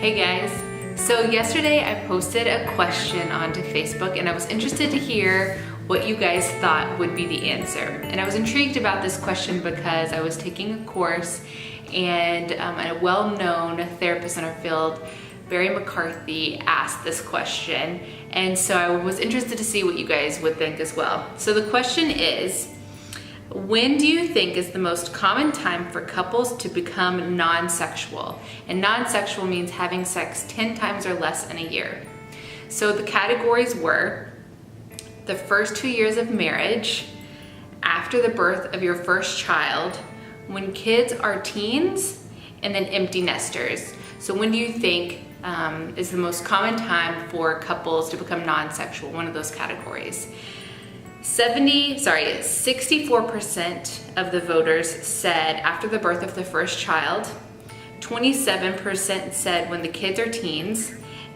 Hey guys, so yesterday I posted a question onto Facebook and I was interested to hear what you guys thought would be the answer. And I was intrigued about this question because I was taking a course and a well-known therapist in our field, Barry McCarthy, asked this question. And so I was interested to see what you guys would think as well. So the question is, when do you think is the most common time for couples to become non-sexual? And non-sexual means having sex 10 times or less in a year. So the categories were the first 2 years of marriage, after the birth of your first child, when kids are teens, and then empty nesters. So when do you think is the most common time for couples to become non-sexual? One of those categories. 64% of the voters said after the birth of the first child, 27% said when the kids are teens,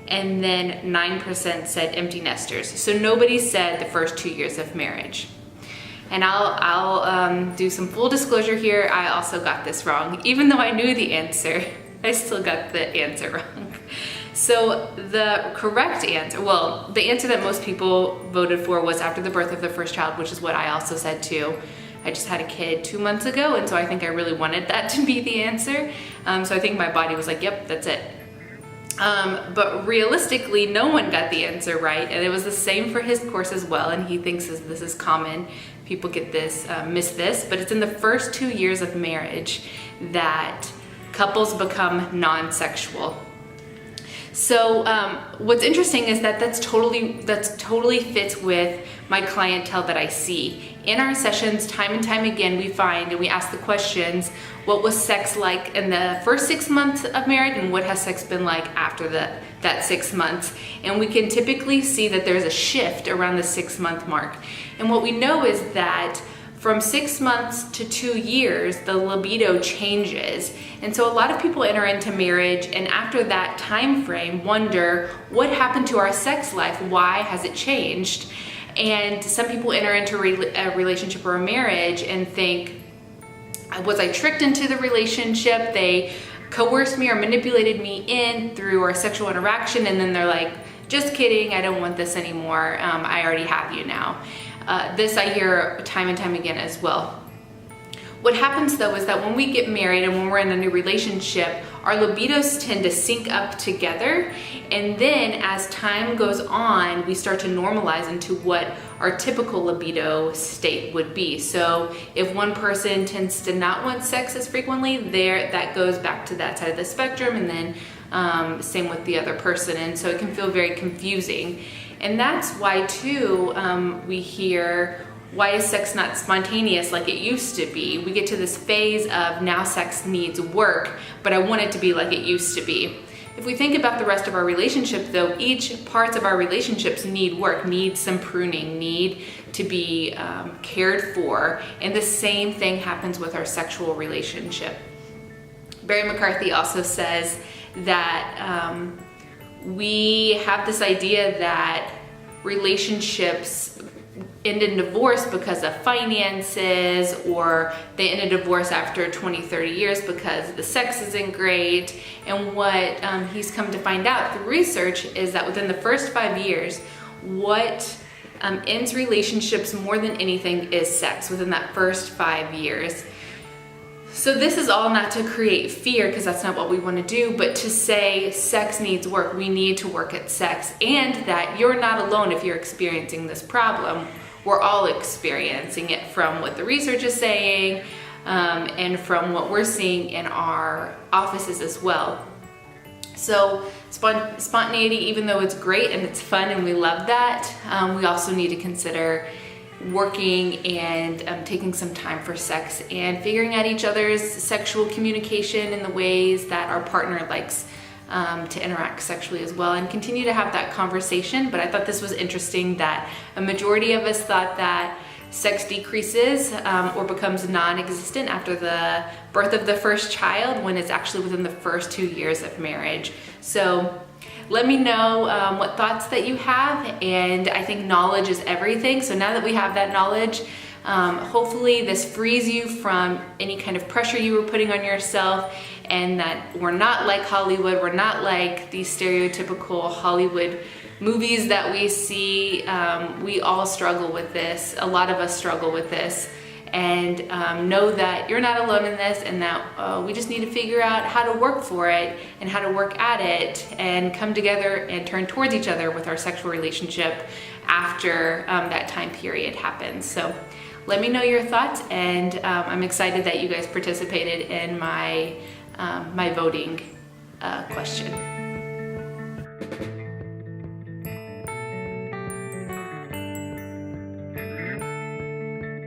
and then 9% said empty nesters. So nobody said the first 2 years of marriage. And I'll do some full disclosure here. I also got this wrong. Even though I knew the answer, I still got the answer wrong. So the correct answer, well, the answer that most people voted for was after the birth of the first child, which is what I also said too. I just had a kid 2 months ago, and so I think I really wanted that to be the answer. So I think my body was like, yep, that's it. But realistically, no one got the answer right, and it was the same for his course as well, and he thinks this is common. People get this, miss this, but it's in the first 2 years of marriage that couples become non-sexual. So what's interesting is that's totally fits with my clientele that I see. In our sessions, time and time again, we find and we ask the questions, what was sex like in the first 6 months of marriage, and what has sex been like after that 6 months? And we can typically see that there's a shift around the 6 month mark. And what we know is that from 6 months to 2 years, the libido changes. And so a lot of people enter into marriage, and after that time frame wonder, what happened to our sex life? Why has it changed? And some people enter into a relationship or a marriage and think, was I tricked into the relationship? They coerced me or manipulated me in through our sexual interaction, and then they're like, just kidding, I don't want this anymore. I already have you now. This I hear time and time again as well. What happens though is that when we get married and when we're in a new relationship, our libidos tend to sync up together, and then as time goes on, we start to normalize into what our typical libido state would be. So if one person tends to not want sex as frequently, that goes back to that side of the spectrum, and then same with the other person, and so it can feel very confusing. And that's why too, we hear, why is sex not spontaneous like it used to be? We get to this phase of now sex needs work, but I want it to be like it used to be. If we think about the rest of our relationship though, each parts of our relationships need work, need some pruning, need to be cared for. And the same thing happens with our sexual relationship. Barry McCarthy also says that we have this idea that relationships end in divorce because of finances, or they end in divorce after 20, 30 years because the sex isn't great. And what he's come to find out through research is that within the first 5 years, what ends relationships more than anything is sex within that first 5 years. So this is all not to create fear, because that's not what we want to do, but to say sex needs work. We need to work at sex, and that you're not alone if you're experiencing this problem. We're all experiencing it, from what the research is saying and from what we're seeing in our offices as well. So spontaneity, even though it's great and it's fun and we love that, we also need to consider working and taking some time for sex and figuring out each other's sexual communication in the ways that our partner likes to interact sexually as well, and continue to have that conversation. But I thought this was interesting that a majority of us thought that sex decreases or becomes non-existent after the birth of the first child, when it's actually within the first 2 years of marriage. So let me know what thoughts that you have, and I think knowledge is everything. So now that we have that knowledge, Hopefully this frees you from any kind of pressure you were putting on yourself, and that we're not like Hollywood. We're not like these stereotypical Hollywood movies that we see. We all struggle with this. A lot of us struggle with this. And know that you're not alone in this, and that we just need to figure out how to work for it and how to work at it and come together and turn towards each other with our sexual relationship after that time period happens. So let me know your thoughts, and I'm excited that you guys participated in my, my voting question.